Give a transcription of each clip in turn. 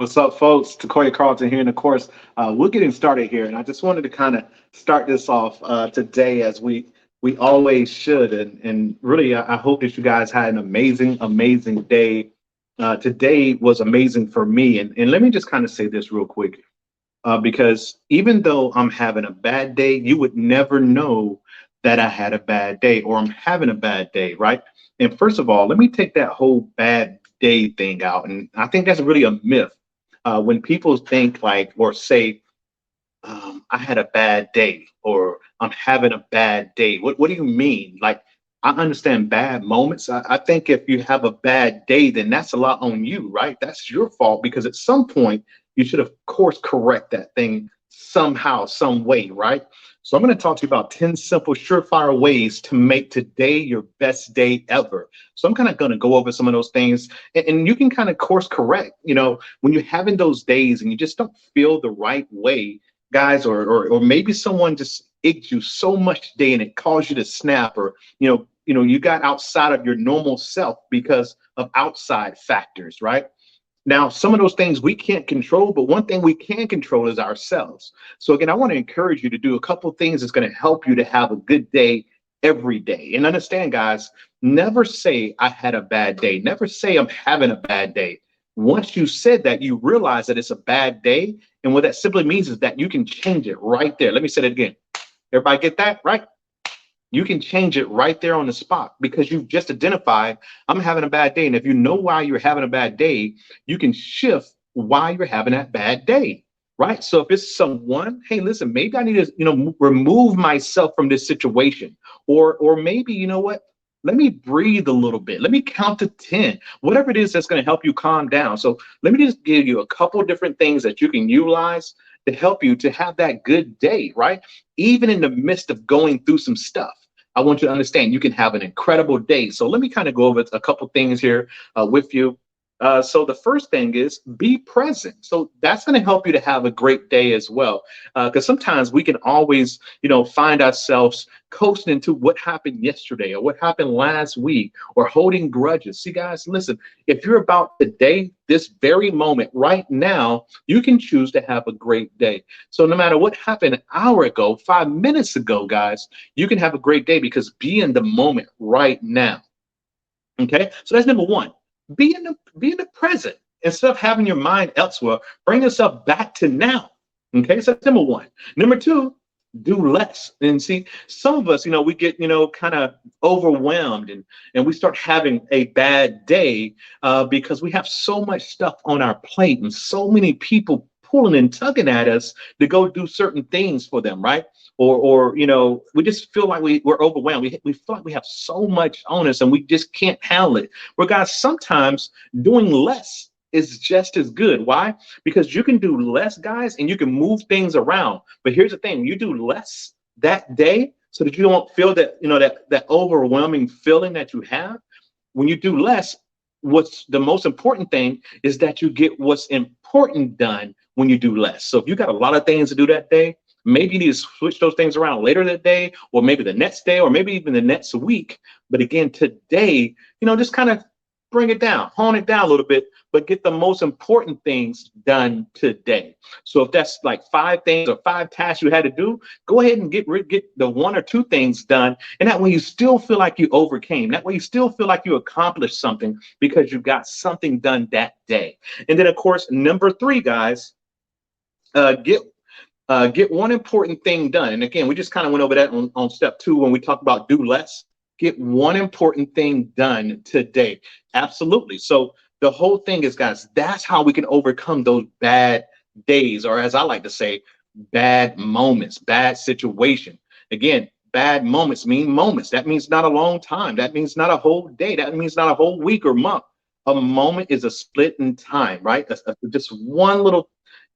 What's up, folks? Tokoyo Carlton here, and of course, we're getting started here. And I just wanted to kind of start this off today, as we always should. And really, I hope that you guys had an amazing day. Today was amazing for me. And let me just kind of say this real quick, because even though I'm having a bad day, you would never know that I had a bad day or I'm having a bad day, right? And first of all, let me take that whole bad day thing out. And I think that's really a myth. When people think like or say, I had a bad day or I'm having a bad day, what do you mean? Like, I understand bad moments. I think if you have a bad day, then that's a lot on you, right? That's your fault because at some point you should of course correct that thing somehow, some way, right? So I'm going to talk to you about 10 simple, surefire ways to make today your best day ever. So I'm kind of going to go over some of those things and you can kind of course correct, when you're having those days and you just don't feel the right way, guys, or maybe someone just igged you so much today and it caused you to snap, or you got outside of your normal self because of outside factors, right? Now, some of those things we can't control, but one thing we can control is ourselves. So again, I want to encourage you to do a couple of things that's going to help you to have a good day every day. And understand, guys, never say I had a bad day. Never say I'm having a bad day. Once you said that, you realize that it's a bad day. And what that simply means is that you can change it right there. Let me say that again. Everybody get that, right? You can change it right there on the spot because you've just identified I'm having a bad day. And if you know why you're having a bad day, you can shift why you're having that bad day, right? So if it's someone, hey, listen, maybe I need to, remove myself from this situation, or maybe, you know what? Let me breathe a little bit. Let me count to 10, whatever it is that's going to help you calm down. So let me just give you a couple of different things that you can utilize to help you to have that good day, right? Even in the midst of going through some stuff. I want you to understand you can have an incredible day. So let me kind of go over a couple things here with you. So the first thing is be present. So that's going to help you to have a great day as well. Because sometimes we can always, find ourselves coasting into what happened yesterday or what happened last week or holding grudges. See, guys, listen, if you're about today, this very moment right now, you can choose to have a great day. So no matter what happened an hour ago, 5 minutes ago, guys, you can have a great day because be in the moment right now. Okay, so that's number one. Be in the present instead of having your mind elsewhere. Bring yourself back to now. Okay, so that's number one. Number two, do less. And see, some of us, we get kind of overwhelmed and we start having a bad day because we have so much stuff on our plate and so many people pulling and tugging at us to go do certain things for them, right? Or we just feel like we're overwhelmed. We feel like we have so much on us and we just can't handle it. Where, guys, sometimes doing less is just as good. Why? Because you can do less, guys, and you can move things around. But here's the thing: you do less that day so that you don't feel that that overwhelming feeling that you have. When you do less, what's the most important thing is that you get what's important done when you do less. So if you got a lot of things to do that day, maybe you need to switch those things around later that day, or maybe the next day, or maybe even the next week. But again, today, just kind of bring it down, hone it down a little bit, but get the most important things done today. So if that's like 5 things or 5 tasks you had to do, go ahead and get the 1 or 2 things done. And that way you still feel like you overcame. That way you still feel like you accomplished something because you got something done that day. And then, of course, number 3, guys, get one important thing done. And again, we just kind of went over that on step 2 when we talked about do less. Get one important thing done today. Absolutely. So the whole thing is, guys, that's how we can overcome those bad days, or as I like to say, bad moments, bad situation. Again, bad moments mean moments. That means not a long time. That means not a whole day. That means not a whole week or month. A moment is a split in time, right? Just one little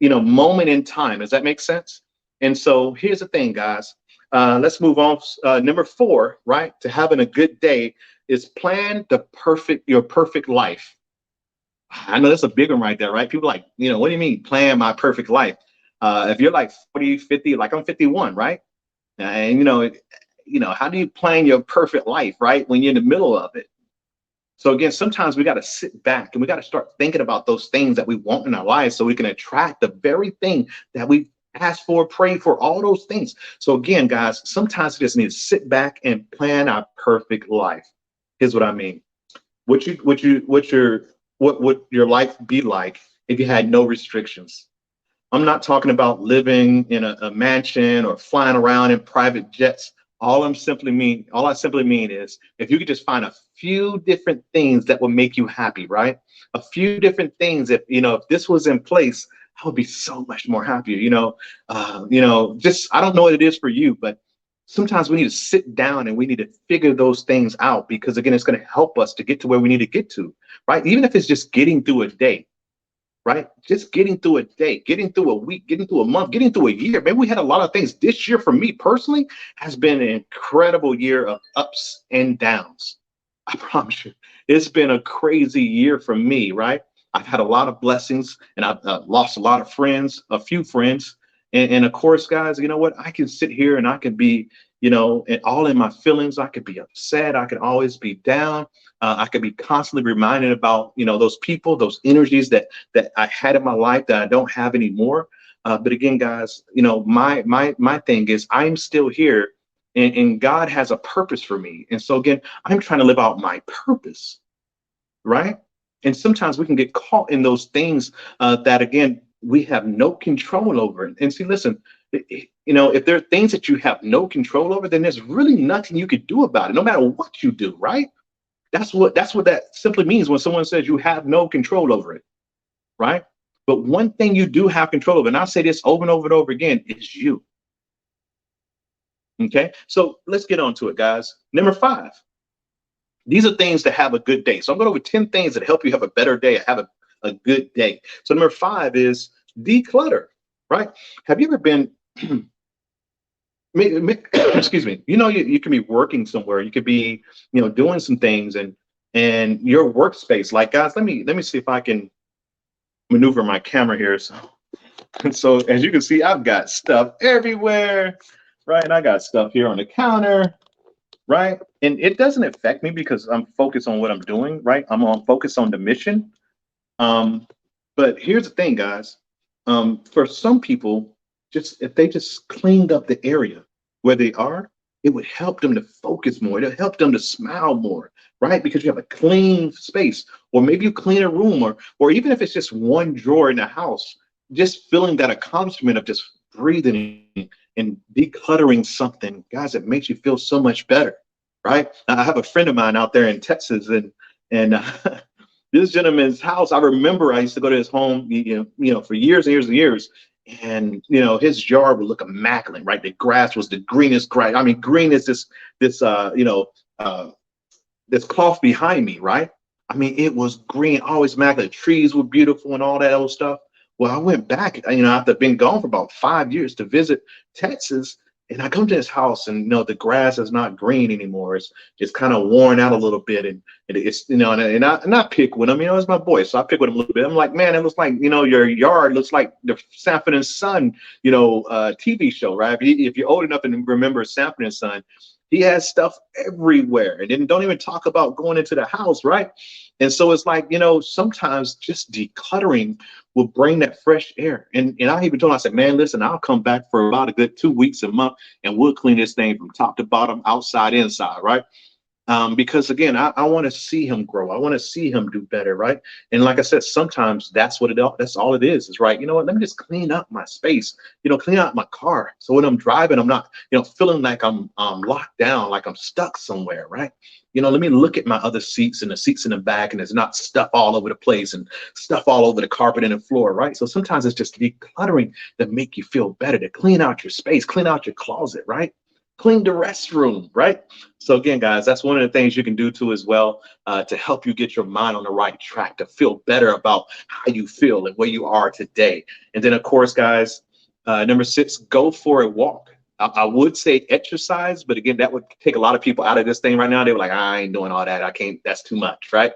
moment in time. Does that make sense? And so here's the thing, guys. Let's move on. Number 4, right? To having a good day is plan your perfect life. I know that's a big one right there, right? People are like, what do you mean plan my perfect life? If you're like 40, 50, like I'm 51, right? And how do you plan your perfect life, right? When you're in the middle of it? So again, sometimes we got to sit back and we got to start thinking about those things that we want in our lives so we can attract the very thing that we ask for, pray for, all those things. So again, guys, sometimes we just need to sit back and plan our perfect life. Here's what I mean. What would your life be like if you had no restrictions? I'm not talking about living in a mansion or flying around in private jets. All I simply mean is if you could just find a few different things that will make you happy, right? A few different things. If this was in place, I would be so much more happier. Just I don't know what it is for you, but sometimes we need to sit down and we need to figure those things out because again, it's going to help us to get to where we need to get to, right? Even if it's just getting through a day, right? Just getting through a day, getting through a week, getting through a month, getting through a year. Maybe we had a lot of things. This year for me personally has been an incredible year of ups and downs. I promise you, it's been a crazy year for me, right? I've had a lot of blessings and I've lost a lot of friends, a few friends. And of course, guys, you know what? I can sit here and I can be, all in my feelings. I could be upset. I could always be down. I could be constantly reminded about, those people, those energies that I had in my life that I don't have anymore. But again, guys, my thing is I'm still here, and God has a purpose for me. And so again, I'm trying to live out my purpose, right? And sometimes we can get caught in those things that again we have no control over. And see, listen, if there are things that you have no control over, then there's really nothing you could do about it, no matter what you do, right? That's what that simply means when someone says you have no control over it, right? But one thing you do have control over, and I'll say this over and over and over again, is you. Okay, so let's get on to it, guys. Number 5. These are things to have a good day. So I'm going over 10 things that help you have a better day, have a good day. So number 5 is declutter, right? Have you ever been excuse me, you can be working somewhere, you could be doing some things, and your workspace, like, guys, let me see if I can maneuver my camera here. So as you can see, I've got stuff everywhere, right? And I got stuff here on the counter, right? And it doesn't affect me because I'm focused on what I'm doing, right? I'm on focus on the mission. But here's the thing, guys. For some people, just if they just cleaned up the area where they are, it would help them to focus more. It'll help them to smile more, right? Because you have a clean space, or maybe you clean a room, or even if it's just one drawer in the house, just feeling that accomplishment of just breathing and decluttering something, guys, it makes you feel so much better, right? I have a friend of mine out there in Texas, and this gentleman's house. I remember I used to go to his home, for years and years and years, and his yard would look immaculate, right? The grass was the greenest grass. I mean, green is uh, this cloth behind me, right? I mean, it was green, always immaculate. Trees were beautiful and all that old stuff. Well, I went back, after being gone for about 5 years to visit Texas, and I come to his house, and the grass is not green anymore. It's kind of worn out a little bit, and it's and I pick with him. It's my boy, so I pick with him a little bit. I'm like, man, it looks like your yard looks like the Sanford and Son TV show, right? If you're old enough and remember Sanford and Son, he has stuff everywhere, and then don't even talk about going into the house, right? And so it's like, sometimes just decluttering will bring that fresh air. And I even told him, I said, man, listen, I'll come back for about a good 2 weeks, a month, and we'll clean this thing from top to bottom, outside, inside, right? Because again, I want to see him grow. I want to see him do better, right? And like I said, sometimes that's all it is, right? You know what? Let me just clean up my space, clean out my car. So when I'm driving, I'm not, feeling like I'm locked down, like I'm stuck somewhere, right? Let me look at my other seats and the seats in the back, and there's not stuff all over the place and stuff all over the carpet and the floor, right? So sometimes it's just decluttering that make you feel better, to clean out your space, clean out your closet, right? Clean the restroom, right? So again, guys, that's one of the things you can do too as well, to help you get your mind on the right track, to feel better about how you feel and where you are today. And then, of course, guys, number 6, go for a walk. I would say exercise, but again, that would take a lot of people out of this thing right now. They were like, I ain't doing all that. I can't. That's too much, right?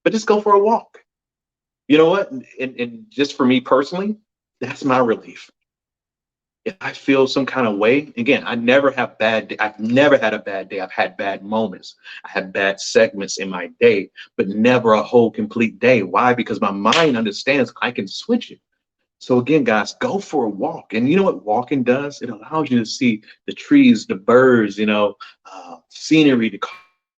But just go for a walk. You know what? And just for me personally, that's my relief. If I feel some kind of way, again, I never have bad day. I've never had a bad day. I've had bad moments. I had bad segments in my day, but never a whole complete day. Why? Because my mind understands I can switch it. So again, guys, go for a walk. And you know what walking does? It allows you to see the trees, the birds, scenery, the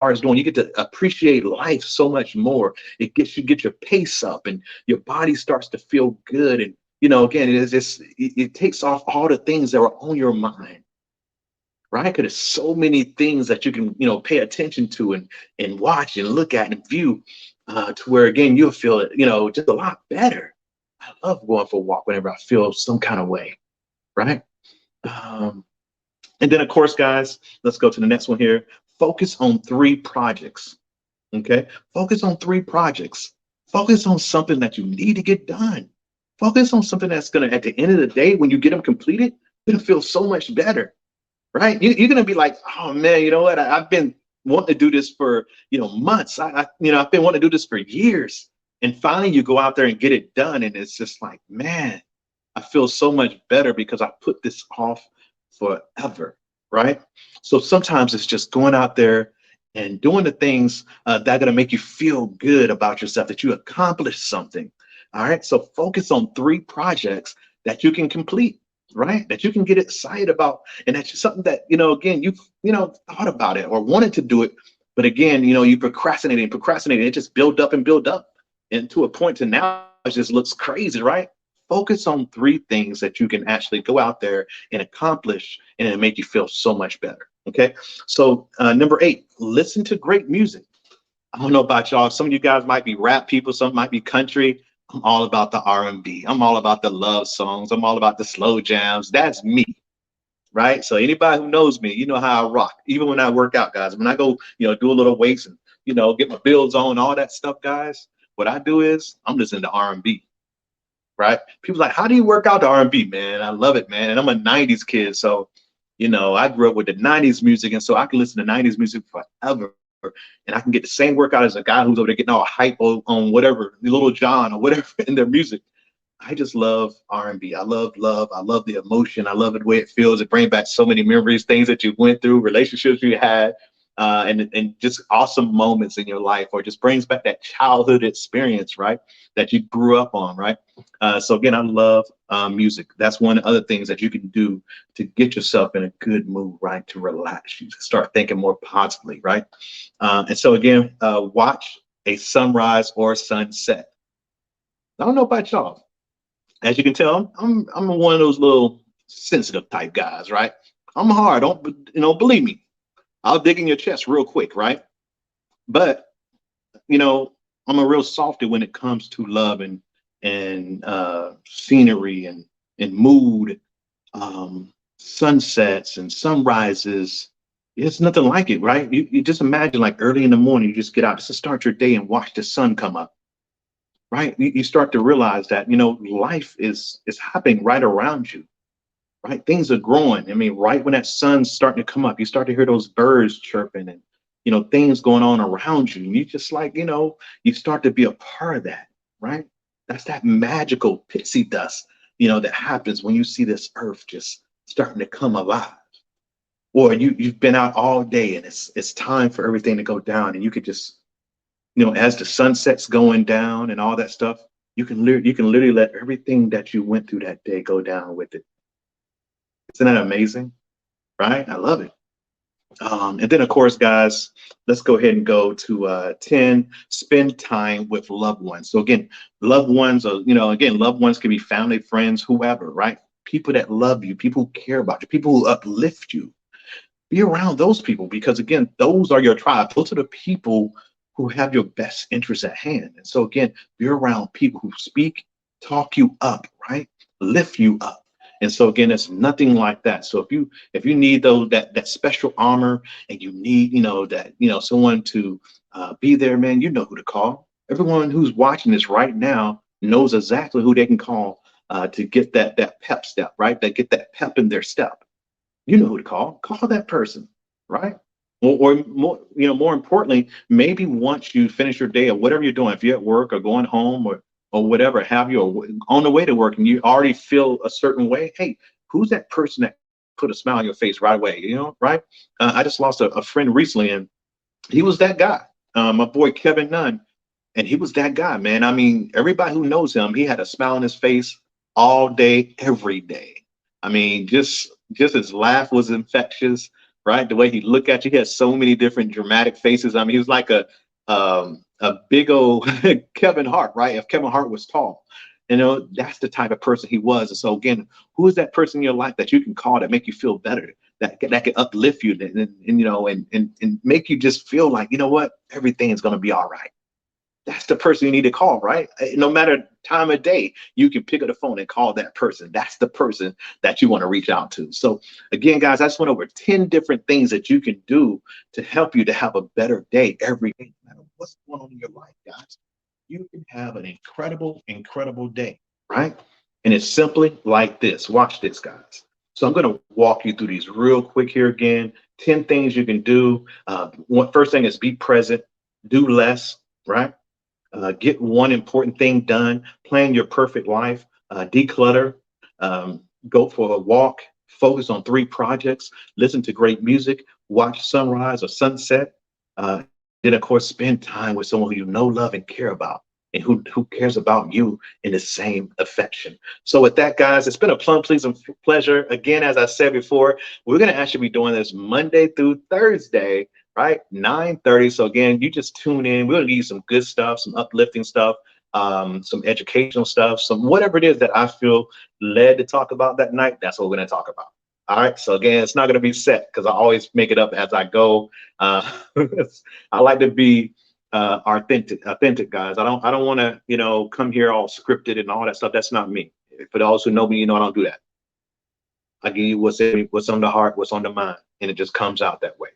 cars doing. You get to appreciate life so much more. It gets you get your pace up, and your body starts to feel good. And again, it is just it takes off all the things that are on your mind, right? Because there's so many things that you can pay attention to and watch and look at and view, to where again you'll feel it, just a lot better. I love going for a walk whenever I feel some kind of way, right? Um, and then, of course, guys, let's go to the next one here. Focus on three projects. Okay. Focus on three projects. Focus on something that you need to get done. Focus on something that's going to, at the end of the day, when you get them completed, you're going to feel so much better, right? You're going to be like, oh man, you know what? I've been wanting to do this for, months. I've been wanting to do this for years. And finally you go out there and get it done. And it's just like, man, I feel so much better because I put this off forever, right? So sometimes it's just going out there and doing the things that are going to make you feel good about yourself, that you accomplished something. All right. So focus on three projects that you can complete, right? That you can get excited about. And that's something that, again, you've, thought about it or wanted to do it. But again, you procrastinated and procrastinated. It just build up and build up. And to a point to now, it just looks crazy, right? Focus on three things that you can actually go out there and accomplish, and it'll make you feel so much better. Okay. So number 8, listen to great music. I don't know about y'all. Some of you guys might be rap people, some might be country. I'm all about the R&B. I'm all about the love songs. I'm all about the slow jams. That's me, right? So anybody who knows me, you know how I rock. Even when I work out, guys, when I go, do a little weights and get my builds on, all that stuff, guys. What I do is I'm listening to R&B, right? People like, how do you work out the R&B, man? I love it, man. And I'm a 90s kid. So, I grew up with the 90s music. And so I can listen to 90s music forever. And I can get the same workout as a guy who's over there getting all hype on whatever, Little John or whatever in their music. I just love R&B. I love love. I love the emotion. I love the way it feels. It brings back so many memories, things that you went through, relationships you had, and just awesome moments in your life, or just brings back that childhood experience, right? That you grew up on, right? So again, I love music. That's one of the other things that you can do to get yourself in a good mood, right? To relax, you start thinking more positively, right? And so again, watch a sunrise or sunset. I don't know about y'all. As you can tell, I'm one of those little sensitive type guys, right? I'm hard. Don't believe me. I'll dig in your chest real quick, right? But you know, I'm a real softy when it comes to love and scenery and mood, sunsets and sunrises. It's nothing like it, right? You just imagine like early in the morning, you just get out just to start your day and watch the sun come up, right? You start to realize that life is happening right around you, right? Things are growing. I mean, right when that sun's starting to come up, you start to hear those birds chirping and things going on around you. And you just like, you start to be a part of that, right? That's that magical pixie dust, that happens when you see this earth just starting to come alive. Or you've been out all day and it's time for everything to go down, and you could just, as the sunset's going down and all that stuff, you can literally let everything that you went through that day go down with it. Isn't that amazing? Right? I love it. And then, of course, guys, let's go ahead and go to 10, spend time with loved ones. So again, loved ones are, again, loved ones can be family, friends, whoever, right? People that love you, people who care about you, people who uplift you. Be around those people because, again, those are your tribe. Those are the people who have your best interests at hand. And so, again, be around people who speak, talk you up, right? Lift you up. And so again, it's nothing like that. So if you need that special armor and you need someone to be there, man, you know who to call. Everyone who's watching this right now knows exactly who they can call to get that pep step, right? That get that pep in their step. You know who to call. Call that person, right? Or more, more importantly, maybe once you finish your day or whatever you're doing, if you're at work or going home or whatever have you, or on the way to work and you already feel a certain way, hey, who's that person that put a smile on your face right away? Right? I just lost a friend recently, and he was that guy. My boy Kevin Nunn, and he was that guy, man. I mean, everybody who knows him, he had a smile on his face all day, every day. I mean, just his laugh was infectious, right? The way he looked at you, he had so many different dramatic faces. I mean, he was like a big old Kevin Hart, right? If Kevin Hart was tall. That's the type of person he was. And so again, who is that person in your life that you can call that make you feel better, that can uplift you, and make you just feel like, you know what, everything is going to be all right. That's the person you need to call, right? No matter time of day, you can pick up the phone and call that person. That's the person that you want to reach out to. So again, guys, I just went over 10 different things that you can do to help you to have a better day every day, no matter what's going on in your life, guys. You can have an incredible, incredible day, right? And it's simply like this. Watch this, guys. So I'm going to walk you through these real quick here again. 10 things you can do. First thing is be present, do less, right? Get one important thing done, plan your perfect life, declutter, go for a walk, focus on 3 projects, listen to great music, watch sunrise or sunset. Then, of course, spend time with someone who you know, love, and care about, and who cares about you in the same affection. So with that, guys, it's been a pleasant pleasure. Again, as I said before, we're going to actually be doing this Monday through Thursday, right? 9:30. So again, you just tune in. We're going to give you some good stuff, some uplifting stuff, some educational stuff, some whatever it is that I feel led to talk about that night. That's what we're going to talk about. All right. So again, it's not going to be set because I always make it up as I go. I like to be authentic, guys. I don't want to, come here all scripted and all that stuff. That's not me. For those who know me, I don't do that. I give you what's on the heart, what's on the mind, and it just comes out that way.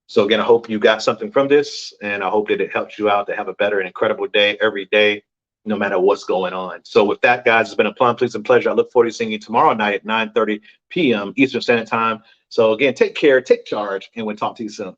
So again, I hope you got something from this, and I hope that it helps you out to have a better and incredible day every day, no matter what's going on. So with that, guys, it's been a pleasant pleasure. I look forward to seeing you tomorrow night at 9:30 p.m. Eastern Standard Time. So again, take care, take charge, and we'll talk to you soon.